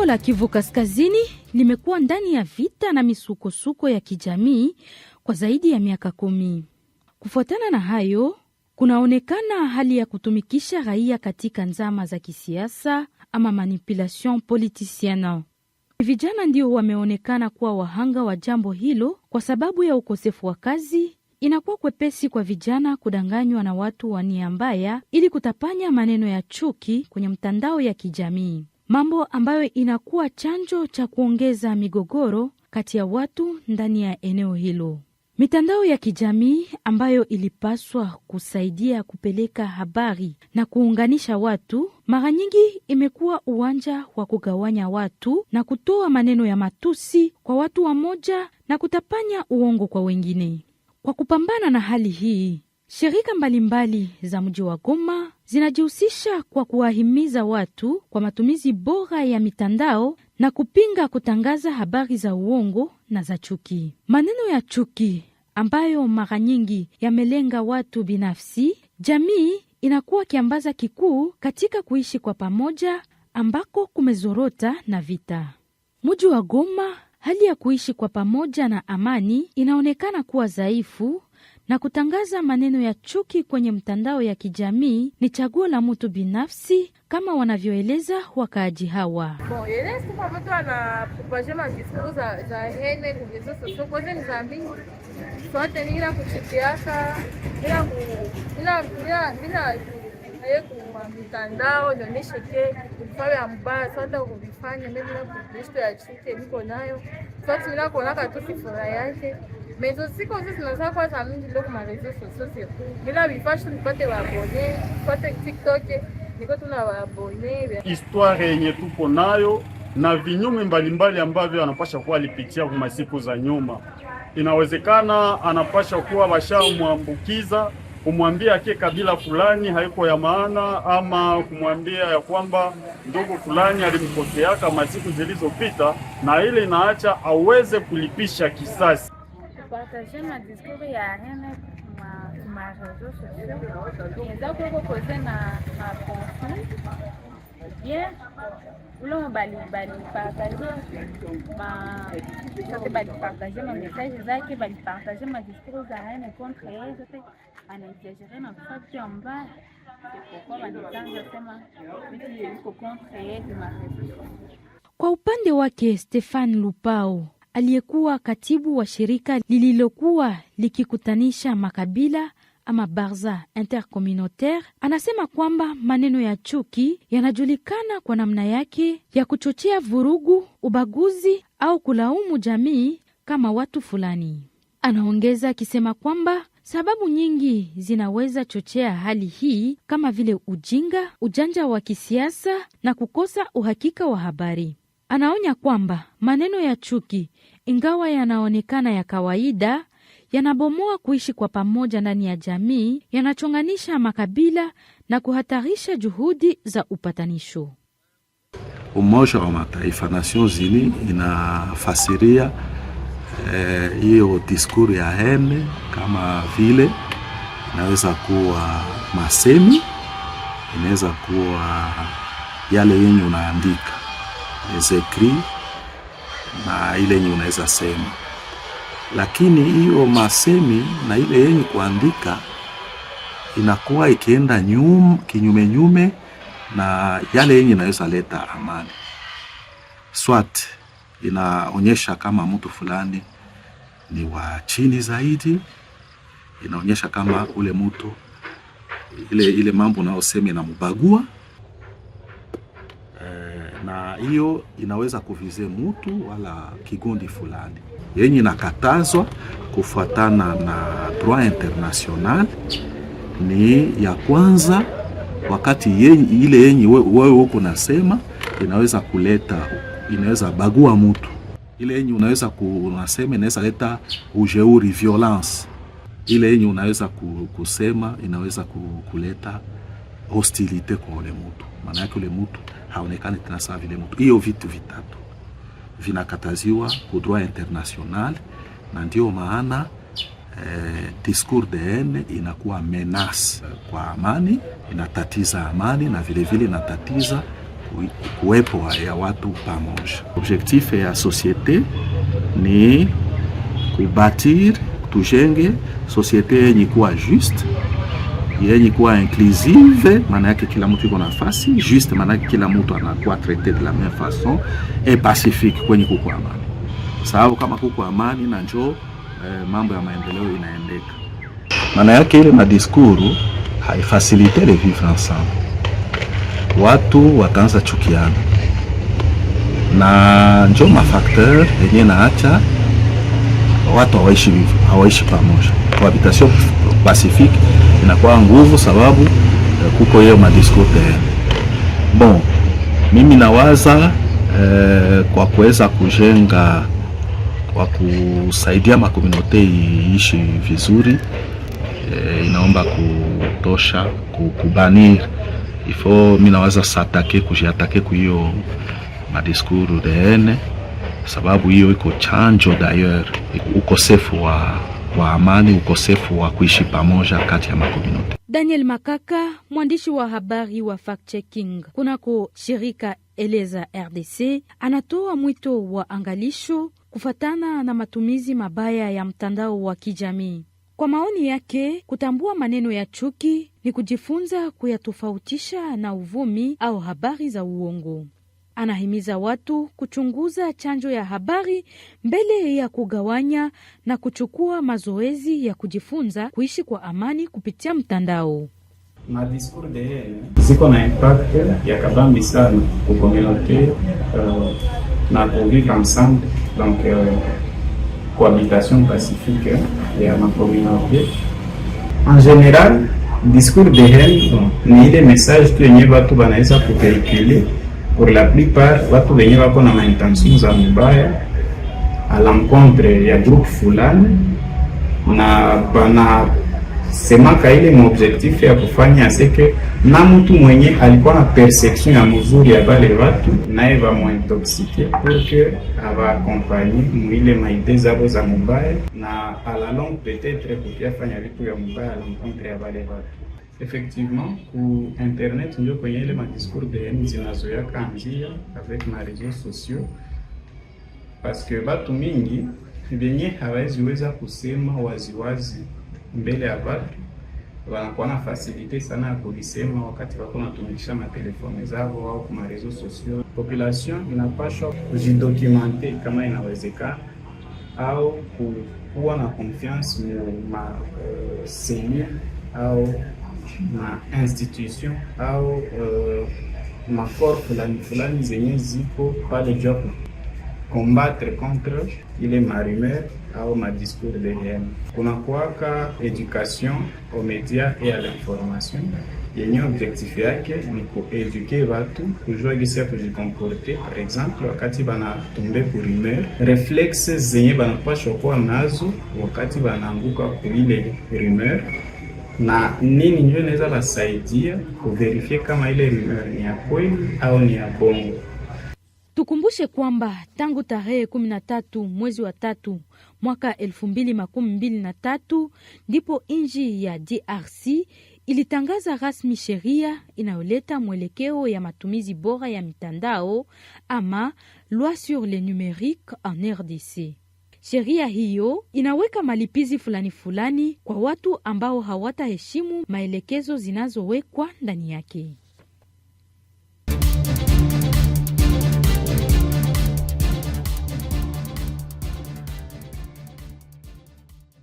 Jimbo la Kivu Kaskazini limekuwa ndani ya vita na misukosuko ya kijamii kwa zaidi ya miaka 10. Kufuatana na hayo, kunaonekana hali ya kutumikisha raia katika nzama za kisiasa ama manipulation politicienne. Vijana ndio wameonekana kuwa wahanga wa jambo hilo kwa sababu ya ukosefu wa kazi. Inakuwa kwepesi kwa vijana kudanganywa na watu wa nia mbaya ili kutapanya maneno ya chuki kwenye mtandao ya kijamii, mambo ambayo inakuwa chanjo cha kuongeza migogoro kati ya watu ndani ya eneo hilo. Mitandao ya kijamii ambayo ilipaswa kusaidia kupeleka habari na kuunganisha watu, mara nyingi imekuwa uwanja wa kugawanya watu na kutoa maneno ya matusi kwa watu wamoja na kutapanya uongo kwa wengine. Kwa kupambana na hali hii, shirika mbalimbali za mji wa Goma zinajihusisha kwa kuwahimiza watu kwa matumizi bora ya mitandao na kupinga kutangaza habari za uongo na za chuki. Maneno ya chuki ambayo mara nyingi yamelenga watu binafsi, jamii inakuwa kiambaza kikuu katika kuishi kwa pamoja ambako kumezorota na vita. Mji wa Goma, hali ya kuishi kwa pamoja na amani inaonekana kuwa dhaifu, na kutangaza maneno ya chuki kwenye mtandao ya kijamii ni chaguo la mtu binafsi, kama wanavyoeleza wakaaji hawa. Mitandao inaonyesha ke kufanya mbaya sasa kuvifanya mimi na Kristo ya chuki niko nayo sasa mimi nakuona tu sifura yake mezo siko sisi tunataka kwa sababu ndio kwa rezo sosio bila vifashi nipate waabone nipate TikTok niko tuna waabone. Histoire yenye tuko nayo na vinyume mbalimbali ambavyo anapasha kuwa alipitia kwa masiku za nyuma, inawezekana anapasha kuwa washamwambukiza kumwambia ake kabila fulani haiko ya maana, ama kumwambia ya kwamba ndugu fulani alimkoseaka masiku zilizopita, na ile inaacha aweze kulipisha kisasi. Partager ma discours ya hene ma réseaux sociaux. Neza kwa poser na conflit. Bien. Ulo bali partager ma message zake, bali partager ma discours za hene contre elle, zote anaexagere na kufati mbaya. Kwa wanatanga sema vitu yuko contre elle ma réseaux sociaux. Kwa upande wake Stefan Lupao, aliyekuwa katibu wa shirika lililokuwa likikutanisha makabila ama Barza Intercommunautaire, anasema kwamba maneno ya chuki yanajulikana kwa namna yake ya kuchochea vurugu, ubaguzi au kulaumu jamii kama watu fulani. Anaongeza akisema kwamba sababu nyingi zinaweza chochea hali hii kama vile ujinga, ujanja wa kisiasa na kukosa uhakika wa habari. Anaonya kwamba maneno ya chuki, ingawa yanaonekana ya kawaida, yanabomoa kuishi kwa pamoja ndani ya jamii, yanachonganisha makabila na kuhatarisha juhudi za upatanisho. Umoja wa Mataifa, Nations Unies, inafasiria hiyo diskuri ya hene kama vile inaweza kuwa masemi, inaweza kuwa yale yenye unaandika ezekri na ile yenye unaweza sema, lakini hiyo masemi na ile yenye kuandika inakuwa ikienda kinyume na yale yenye inaweza leta amani. Swat inaonyesha kama mtu fulani ni wa chini zaidi, inaonyesha kama ule mtu ile mambo naosema inambagua, na hiyo inaweza kuvize mtu wala kigundi fulani. Yenye inakatazwa kufuatana na droit international ni ya kwanza, wakati ile yenye wewe uko nasema inaweza bagua mtu. Ile yenye unaweza kunasema inaweza leta ujeuri, violence. Ile yenye unaweza kusema inaweza kuleta hostilite kwa ule mtu. Maana yake ule mtu haonekani tena sawa vile mtu. Hiyo vitu vitatu vinakataziwa kwa droit international, na ndio maana discours de haine inakuwa menace kwa amani, inatatiza amani na vile vile inatatiza kuwepo ya watu pamoja. Objectif ya societe ni kubatir, tujenge societe yenye kuwa juste, yenye kuwa inclusive, maana yake kila mtu yuko nafasi, juste maana yake kila mtu anakuwa traité de la même façon, et pacifique kwenye kuko amani. Sababu kama kuko amani na njoo mambo ya maendeleo inaendeka. Maana yake ile madiskuru haifasilite le vivre ensemble. Watu wataanza chukiana. Na njoo mafakteur yenye naacha watu hawaishi pamoja. Cohabitation pacifique inakuwa nguvu sababu kuko hiyo madiskuru tena. Bon, mimi nawaza kwa kuweza kujenga, kwa kusaidia makomunote iishi vizuri, inaomba kutosha kubanir ifo. Mimi nawaza satake kujiatake kwa hiyo madiskuru dene, sababu hiyo iko chanjo d'ailleurs ukosefu wa amani, ukosefu wa kuishi pamoja kati ya makomunote. Daniel Makaka, mwandishi wa habari wa fact checking kunako shirika Eleza RDC, anatoa mwito wa angalisho kufatana na matumizi mabaya ya mtandao wa kijamii. Kwa maoni yake, kutambua maneno ya chuki ni kujifunza kuyatofautisha na uvumi au habari za uongo. Anahimiza watu kuchunguza chanjo ya habari mbele ya kugawanya na kuchukua mazoezi ya kujifunza kuishi kwa amani kupitia mtandao. Madiscours de haine ziko na impact ya kabambi sana kwa communauté na vivre ensemble, donc cohabitation pacifique ya ma communauté. En général, discours de haine ni ile message tu yenye watu banaweza kuvehiculer. Pour la plupart watu wenye wako na intention za mbaya à l'encontre ya groupe fulani, na bana semaka ile objectif ya kufanya seke na mtu mwenye alikuwa na perception ya mzuri ya bale watu naye va muintoxique pour que ava accompagner mwile maide zabo za mbaya, na à la longue peut-être kukia fanya vitu ya mbaya à l'encontre ya bale watu. Effectivement, ku internet ndio kwenye ile madiscours de haine zinazoyaka njia avec ma réseaux sociaux, parce que batu mingi benye hawezi weza kusema waziwazi mbele ya watu, wanakuwa na facilité sana ya kulisema wakati wako natumikisha matelefoni zao au kwa réseaux sociaux. Population inapaswa kujidocumenter kama inawezekana, au kuwa na confiance ma cellule au na institution au maforce fulani zenye ziko pale job combattre contre ile marumeur au madiscours de haine. Kuna kuwaka education aux médias et à l'information yenye objectif yake ni kueduke watu kujua gisi ya kujikomporte. Par exemple, wakati banatumbe ku rumeur, reflexe zenye banapaswa kuwa nazo wakati banaanguka ku ile rumeur, na nini ndio inaweza basaidia kuverifie kama ile rumeur ni ya kweli au ni ya bongo. Tukumbushe kwamba tangu tarehe 13 mwezi wa 3 mwaka 2023 ndipo nchi ya DRC ilitangaza rasmi sheria inayoleta mwelekeo ya matumizi bora ya mitandao ama loi sur le numérique en RDC. Sheria hiyo inaweka malipizi fulani kwa watu ambao hawataheshimu maelekezo zinazowekwa ndani yake.